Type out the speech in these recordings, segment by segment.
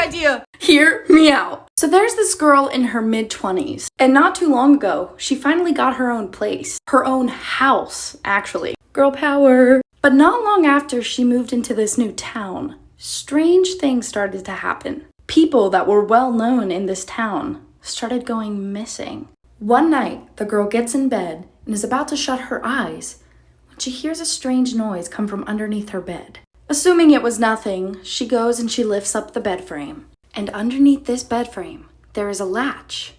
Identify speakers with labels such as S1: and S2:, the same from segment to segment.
S1: idea. Hear me out. So there's this girl in her mid-20s, and not too long ago, she finally got her own place. Her own house, actually. Girl power. But not long after she moved into this new town, strange things started to happen. People that were well known in this town started going missing. One night, the girl gets in bed and is about to shut her eyes when she hears a strange noise come from underneath her bed. Assuming it was nothing, she goes and she lifts up the bed frame. And underneath this bed frame, there is a latch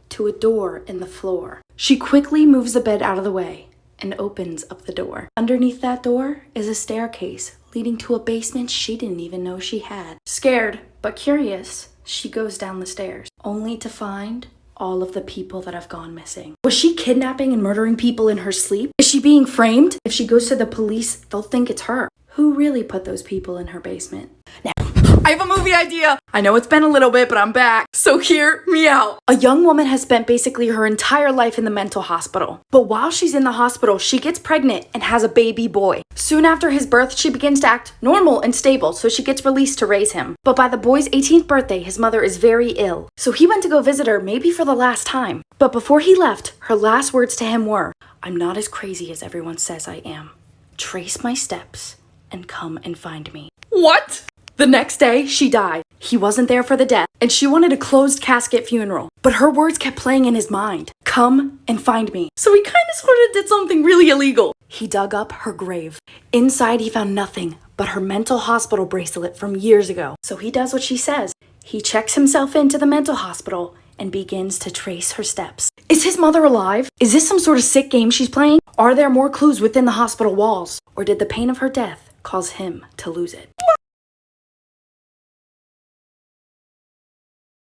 S1: to a door in the floor. She quickly moves the bed out of the way and opens up the door. Underneath that door is a staircase leading to a basement she didn't even know she had. Scared but curious, she goes down the stairs, only to find all of the people that have gone missing. Was she kidnapping and murdering people in her sleep? Is she being framed? If she goes to the police, they'll think it's her. Who really put those people in her basement? Now, I have a movie idea. I know it's been a little bit, but I'm back. So hear me out. A young woman has spent basically her entire life in the mental hospital. But while she's in the hospital, she gets pregnant and has a baby boy. Soon after his birth, she begins to act normal and stable, so she gets released to raise him. But by the boy's 18th birthday, his mother is very ill. So he went to go visit her, maybe for the last time. But before he left, her last words to him were, "I'm not as crazy as everyone says I am. Trace my steps and come and find me." What? The next day, she died. He wasn't there for the death, and she wanted a closed casket funeral. But her words kept playing in his mind. Come and find me. So he kind of sort of did something really illegal. He dug up her grave. Inside, he found nothing but her mental hospital bracelet from years ago. So he does what she says. He checks himself into the mental hospital and begins to trace her steps. Is his mother alive? Is this some sort of sick game she's playing? Are there more clues within the hospital walls? Or did the pain of her death cause him to lose it?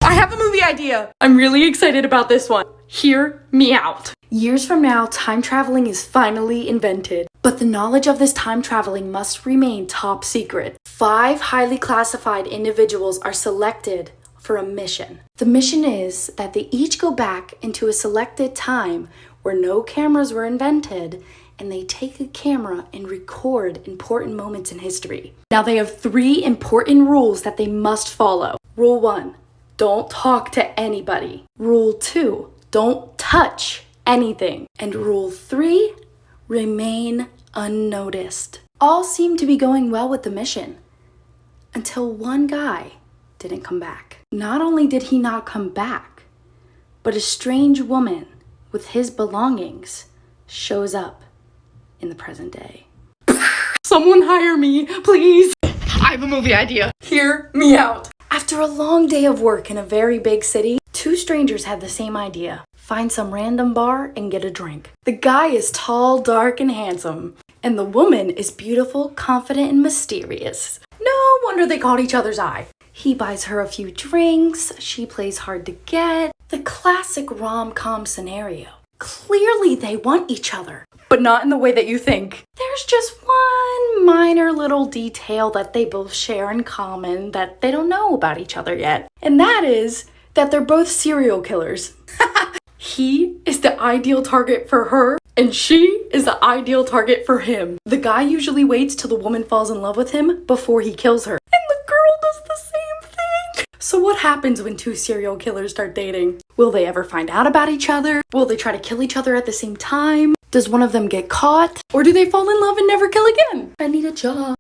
S1: I have a movie idea. I'm really excited about this one. Hear me out. Years from now, time traveling is finally invented. But the knowledge of this time traveling must remain top secret. 5 highly classified individuals are selected for a mission. The mission is that they each go back into a selected time where no cameras were invented, and they take a camera and record important moments in history. Now they have 3 important rules that they must follow. Rule 1, don't talk to anybody. Rule 2, don't touch anything. And rule 3, remain unnoticed. All seemed to be going well with the mission until one guy didn't come back. Not only did he not come back, but a strange woman with his belongings shows up in the present day. Someone hire me, please. I have a movie idea. Hear me out. After a long day of work in a very big city, 2 strangers had the same idea. Find some random bar and get a drink. The guy is tall, dark, and handsome. And the woman is beautiful, confident, and mysterious. No wonder they caught each other's eye. He buys her a few drinks. She plays hard to get. The classic rom-com scenario. Clearly they want each other, but not in the way that you think. There's just one minor little detail that they both share in common that they don't know about each other yet. And that is that they're both serial killers. He is the ideal target for her, and she is the ideal target for him. The guy usually waits till the woman falls in love with him before he kills her. And the girl does the same thing. So what happens when 2 serial killers start dating? Will they ever find out about each other? Will they try to kill each other at the same time? Does one of them get caught? Or do they fall in love and never kill again? I need a job.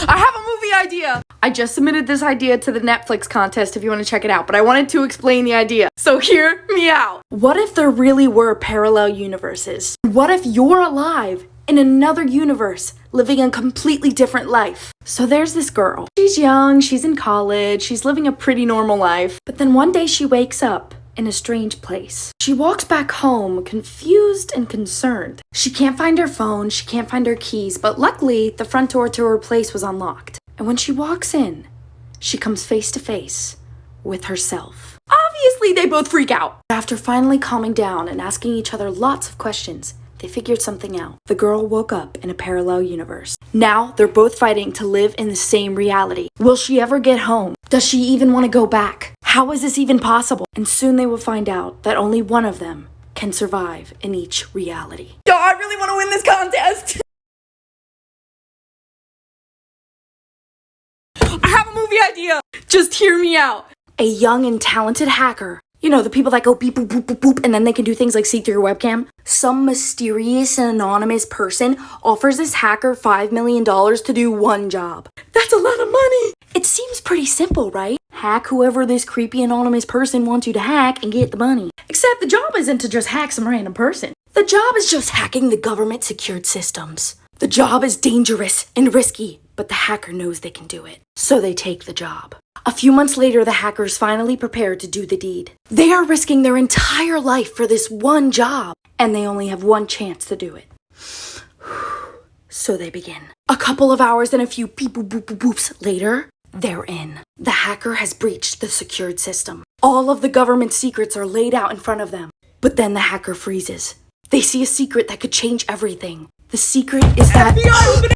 S1: I have a movie idea. I just submitted this idea to the Netflix contest if you want to check it out, but I wanted to explain the idea. So hear me out. What if there really were parallel universes? What if you're alive in another universe, living a completely different life? So there's this girl. She's young, she's in college, she's living a pretty normal life. But then one day she wakes up in a strange place. She walks back home, confused and concerned. She can't find her phone, she can't find her keys, but luckily the front door to her place was unlocked. And when she walks in, she comes face to face with herself. Obviously, they both freak out. After finally calming down and asking each other lots of questions, they figured something out. The girl woke up in a parallel universe. Now they're both fighting to live in the same reality. Will she ever get home? Does she even want to go back? How is this even possible? And soon they will find out that only one of them can survive in each reality. Yo, I really want to win this contest. idea. Just hear me out. A young and talented hacker. You know, the people that go beep, boop, boop, boop, boop, and then they can do things like see through your webcam. Some mysterious and anonymous person offers this hacker $5 million to do one job. That's a lot of money. It seems pretty simple, right? Hack whoever this creepy anonymous person wants you to hack and get the money. Except the job isn't to just hack some random person. The job is just hacking the government secured systems. The job is dangerous and risky, but the hacker knows they can do it. So they take the job. A few months later, the hackers finally prepared to do the deed. They are risking their entire life for this one job, and they only have one chance to do it. So they begin. A couple of hours and a few beep boop boop boop boops later, they're in. The hacker has breached the secured system. All of the government secrets are laid out in front of them. But then the hacker freezes. They see a secret that could change everything. The secret is that... FBI!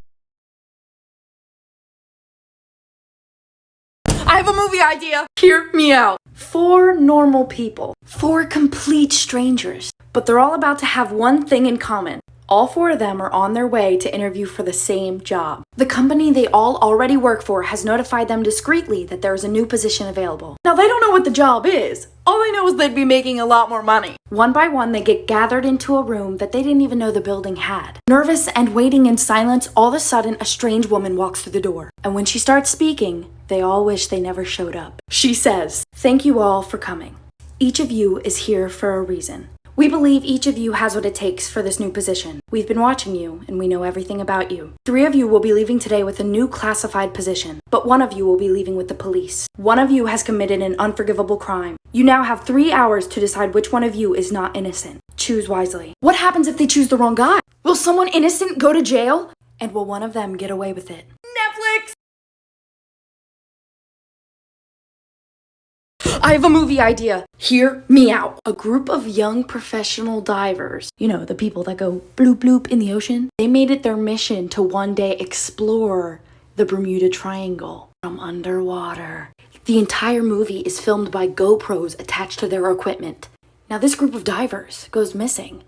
S1: I have a movie idea. Hear me out. 4 normal people. 4 complete strangers. But they're all about to have one thing in common. All 4 of them are on their way to interview for the same job. The company they all already work for has notified them discreetly that there is a new position available. Now they don't know what the job is. All they know is they'd be making a lot more money. One by one, they get gathered into a room that they didn't even know the building had. Nervous and waiting in silence, all of a sudden, a strange woman walks through the door. And when she starts speaking, they all wish they never showed up. She says, "Thank you all for coming. Each of you is here for a reason. We believe each of you has what it takes for this new position. We've been watching you, and we know everything about you. 3 of you will be leaving today with a new classified position, but 1 of you will be leaving with the police. 1 of you has committed an unforgivable crime. You now have 3 hours to decide which one of you is not innocent. Choose wisely." What happens if they choose the wrong guy? Will someone innocent go to jail? And will one of them get away with it? Netflix! I have a movie idea. Hear me out. A group of young professional divers, you know, the people that go bloop bloop in the ocean, they made it their mission to one day explore the Bermuda Triangle from underwater. The entire movie is filmed by GoPros attached to their equipment. Now this group of divers goes missing,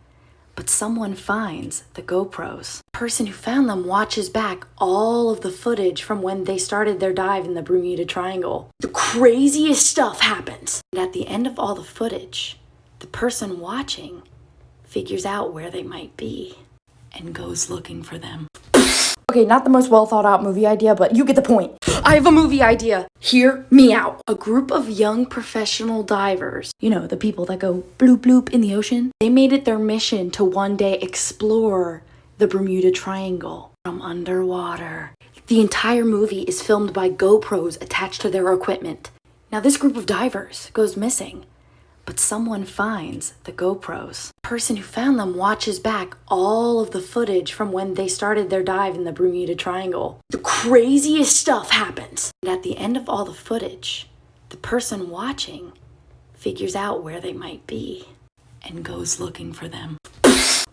S1: but someone finds the GoPros. The person who found them watches back all of the footage from when they started their dive in the Bermuda Triangle. The craziest stuff happens. And at the end of all the footage, the person watching figures out where they might be and goes looking for them. Okay, not the most well thought out movie idea, but you get the point. I have a movie idea. Hear me out. A group of young professional divers, you know, the people that go bloop bloop in the ocean, they made it their mission to one day explore the Bermuda Triangle from underwater. The entire movie is filmed by GoPros attached to their equipment. Now this group of divers goes missing, but someone finds the GoPros. The person who found them watches back all of the footage from when they started their dive in the Bermuda Triangle. The craziest stuff happens. And at the end of all the footage, the person watching figures out where they might be and goes looking for them.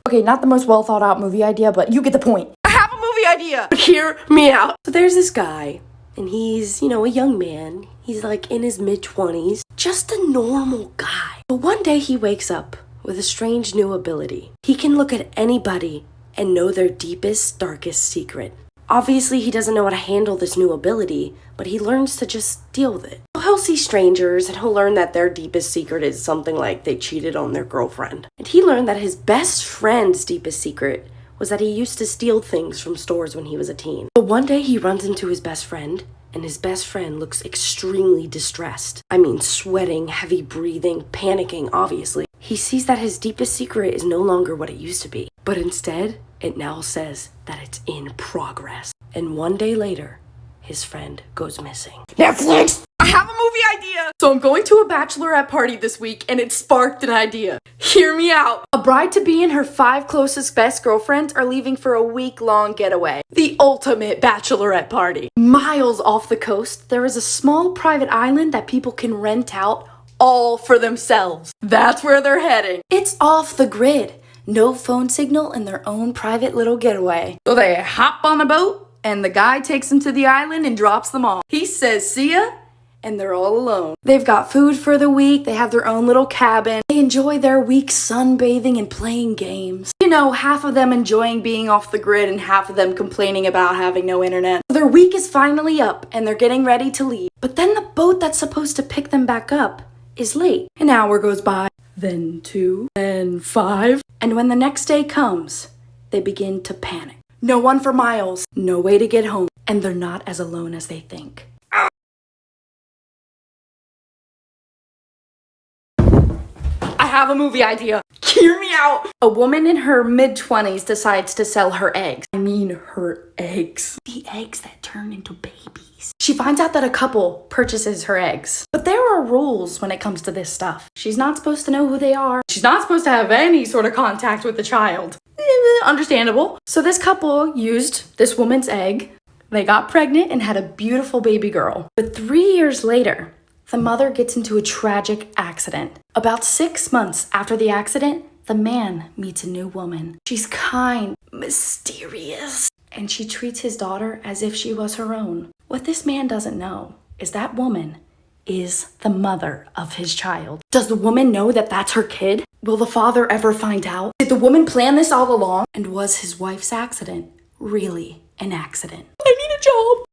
S1: Okay, not the most well thought out movie idea, but you get the point. I have a movie idea! Hear me out.
S2: So there's this guy, and he's, you know, a young man. He's like in his mid-20s. Just a normal guy. But one day he wakes up with a strange new ability. He can look at anybody and know their deepest, darkest secret. Obviously, he doesn't know how to handle this new ability, but he learns to just deal with it. He'll see strangers, and he'll learn that their deepest secret is something like they cheated on their girlfriend. And he learned that his best friend's deepest secret was that he used to steal things from stores when he was a teen. But one day he runs into his best friend, and his best friend looks extremely distressed. I mean, sweating, heavy breathing, panicking, obviously. He sees that his deepest secret is no longer what it used to be, but instead, it now says that it's in progress. And one day later, his friend goes missing. Netflix!
S1: I have a movie idea! So I'm going to a bachelorette party this week, and it sparked an idea. Hear me out. A bride-to-be and her 5 closest best girlfriends are leaving for a week-long getaway. The ultimate bachelorette party. Miles off the coast, there is a small private island that people can rent out all for themselves. That's where they're heading. It's off the grid. No phone signal and their own private little getaway. So they hop on a boat, and the guy takes them to the island and drops them off. He says, "See ya," and they're all alone. They've got food for the week, they have their own little cabin, they enjoy their week sunbathing and playing games. You know, half of them enjoying being off the grid and half of them complaining about having no internet. Their week is finally up and they're getting ready to leave. But then the boat that's supposed to pick them back up is late. An hour goes by, then 2, then 5. And when the next day comes, they begin to panic. No one for miles, no way to get home, and they're not as alone as they think. I have a movie idea. Hear me out. A woman in her mid-20s decides to sell her eggs. I mean her eggs. The eggs that turn into babies. She finds out that a couple purchases her eggs. But there are rules when it comes to this stuff. She's not supposed to know who they are. She's not supposed to have any sort of contact with the child. Understandable. So this couple used this woman's egg. They got pregnant and had a beautiful baby girl. But 3 years later, the mother gets into a tragic accident. About 6 months after the accident, the man meets a new woman. She's kind, mysterious, and she treats his daughter as if she was her own. What this man doesn't know is that woman is the mother of his child. Does the woman know that that's her kid? Will the father ever find out? Did the woman plan this all along? And was his wife's accident really an accident? I need a job.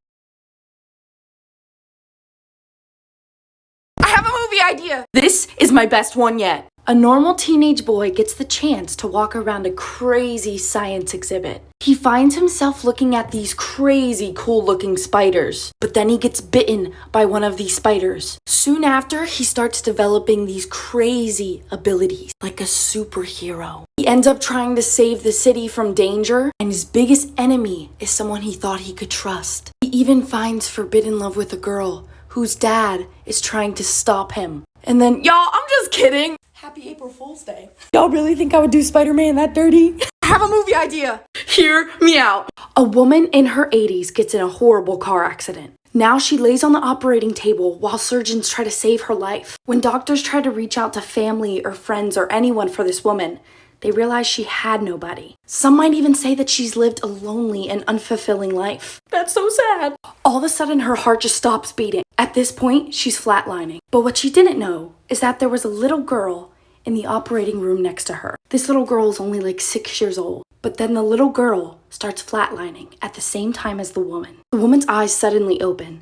S1: I have a movie idea. This is my best one yet. A normal teenage boy gets the chance to walk around a crazy science exhibit. He finds himself looking at these crazy cool looking spiders, but then he gets bitten by one of these spiders. Soon after, he starts developing these crazy abilities, like a superhero. He ends up trying to save the city from danger, and his biggest enemy is someone he thought he could trust. He even finds forbidden love with a girl whose dad is trying to stop him. And then, y'all, I'm just kidding. Happy April Fool's Day. Y'all really think I would do Spider-Man that dirty? I have a movie idea. Hear me out. A woman in her 80s gets in a horrible car accident. Now she lays on the operating table while surgeons try to save her life. When doctors try to reach out to family or friends or anyone for this woman, they realize she had nobody. Some might even say that she's lived a lonely and unfulfilling life. That's so sad. All of a sudden, her heart just stops beating. At this point, she's flatlining. But what she didn't know is that there was a little girl in the operating room next to her. This little girl is only like 6 years old. But then the little girl starts flatlining at the same time as the woman. The woman's eyes suddenly open,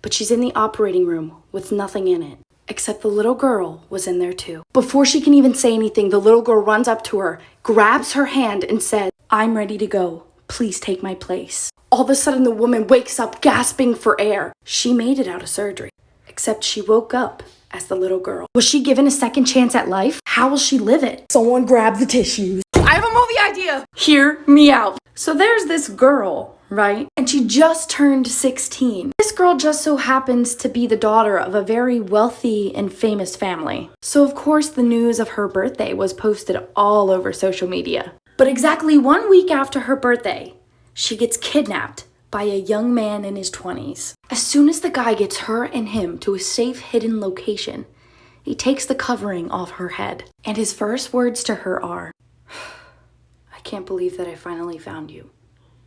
S1: but she's in the operating room with nothing in it. Except the little girl was in there too. Before she can even say anything, the little girl runs up to her, grabs her hand, and says, "I'm ready to go. Please take my place." All of a sudden, the woman wakes up gasping for air. She made it out of surgery, except she woke up as the little girl. Was she given a second chance at life? How will she live it? Someone grab the tissues. I have a movie idea. Hear me out. So there's this girl, right? And she just turned 16. This girl just so happens to be the daughter of a very wealthy and famous family. So of course the news of her birthday was posted all over social media. But exactly 1 week after her birthday, she gets kidnapped by a young man in his 20s. As soon as the guy gets her and him to a safe hidden location, he takes the covering off her head. And his first words to her are, "I can't believe that I finally found you."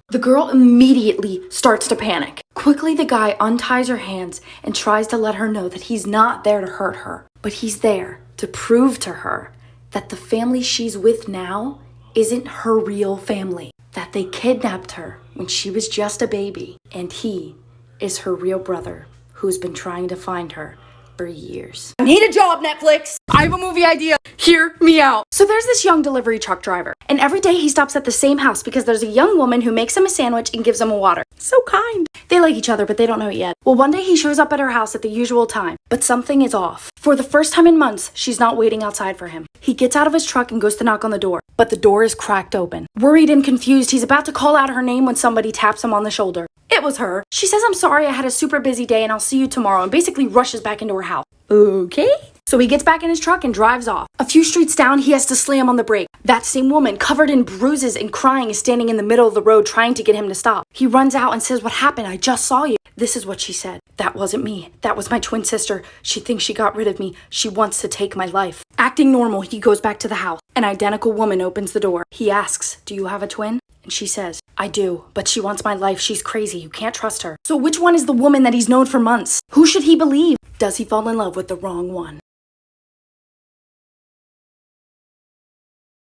S1: The girl immediately starts to panic. Quickly, the guy unties her hands and tries to let her know that he's not there to hurt her, but he's there to prove to her that the family she's with now isn't her real family, that they kidnapped her when she was just a baby, and he is her real brother who's been trying to find her for years. I need a job, Netflix. I have a movie idea. Hear me out. So there's this young delivery truck driver, and every day he stops at the same house because there's a young woman who makes him a sandwich and gives him a water. So kind. They like each other, but they don't know it yet. Well, one day he shows up at her house at the usual time, but something is off. For the first time in months, she's not waiting outside for him. He gets out of his truck and goes to knock on the door, but the door is cracked open. Worried and confused, he's about to call out her name when somebody taps him on the shoulder. It was her. She says, "I'm sorry, I had a super busy day and I'll see you tomorrow," and basically rushes back into her house. Okay. So he gets back in his truck and drives off. A few streets down, he has to slam on the brake. That same woman, covered in bruises and crying, is standing in the middle of the road trying to get him to stop. He runs out and says, "What happened? I just saw you." This is what she said. "That wasn't me. That was my twin sister. She thinks she got rid of me. She wants to take my life." Acting normal, he goes back to the house. An identical woman opens the door. He asks, "Do you have a twin?" And she says, I do, but she wants my life. She's crazy. You can't trust her. So which one is the woman that he's known for months? Who should he believe? Does he fall in love with the wrong one?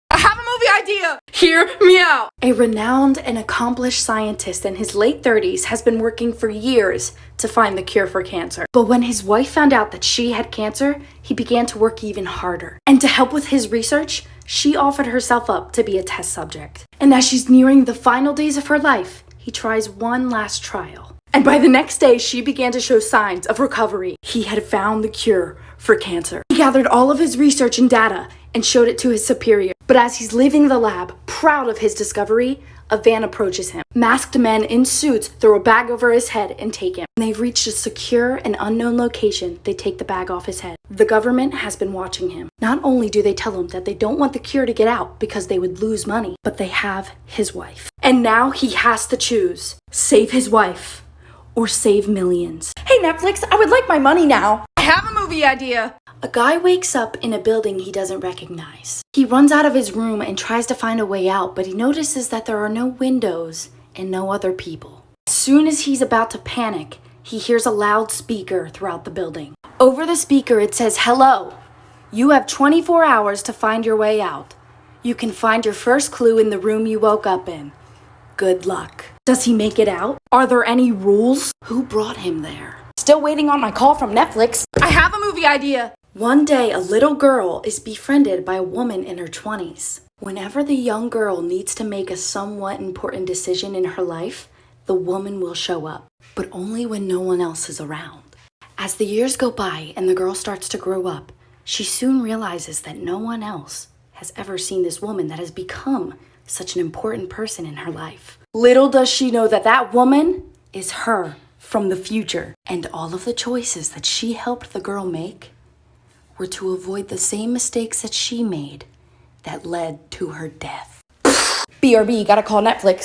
S1: I have a movie idea! Hear me out! A renowned and accomplished scientist in his late 30s has been working for years to find the cure for cancer. But when his wife found out that she had cancer, he began to work even harder. And to help with his research, she offered herself up to be a test subject. And as she's nearing the final days of her life, he tries one last trial. And by the next day, she began to show signs of recovery. He had found the cure for cancer. He gathered all of his research and data and showed it to his superior. But as he's leaving the lab, proud of his discovery, a van approaches him. Masked men in suits throw a bag over his head and take him. When they've reached a secure and unknown location, they take the bag off his head. The government has been watching him. Not only do they tell him that they don't want the cure to get out because they would lose money, but they have his wife. And now he has to choose. Save his wife or save millions. Hey Netflix, I would like my money now. I have a movie idea. A guy wakes up in a building he doesn't recognize. He runs out of his room and tries to find a way out, but he notices that there are no windows and no other people. As soon as he's about to panic, he hears a loud speaker throughout the building. Over the speaker it says, "Hello, you have 24 hours to find your way out. You can find your first clue in the room you woke up in. Good luck." Does he make it out? Are there any rules? Who brought him there? Still waiting on my call from Netflix. I have a movie idea. One day, a little girl is befriended by a woman in her 20s. Whenever the young girl needs to make a somewhat important decision in her life, the woman will show up, but only when no one else is around. As the years go by and the girl starts to grow up, she soon realizes that no one else has ever seen this woman that has become such an important person in her life. Little does she know that that woman is her from the future, and all of the choices that she helped the girl make were to avoid the same mistakes that she made that led to her death. BRB, gotta call Netflix.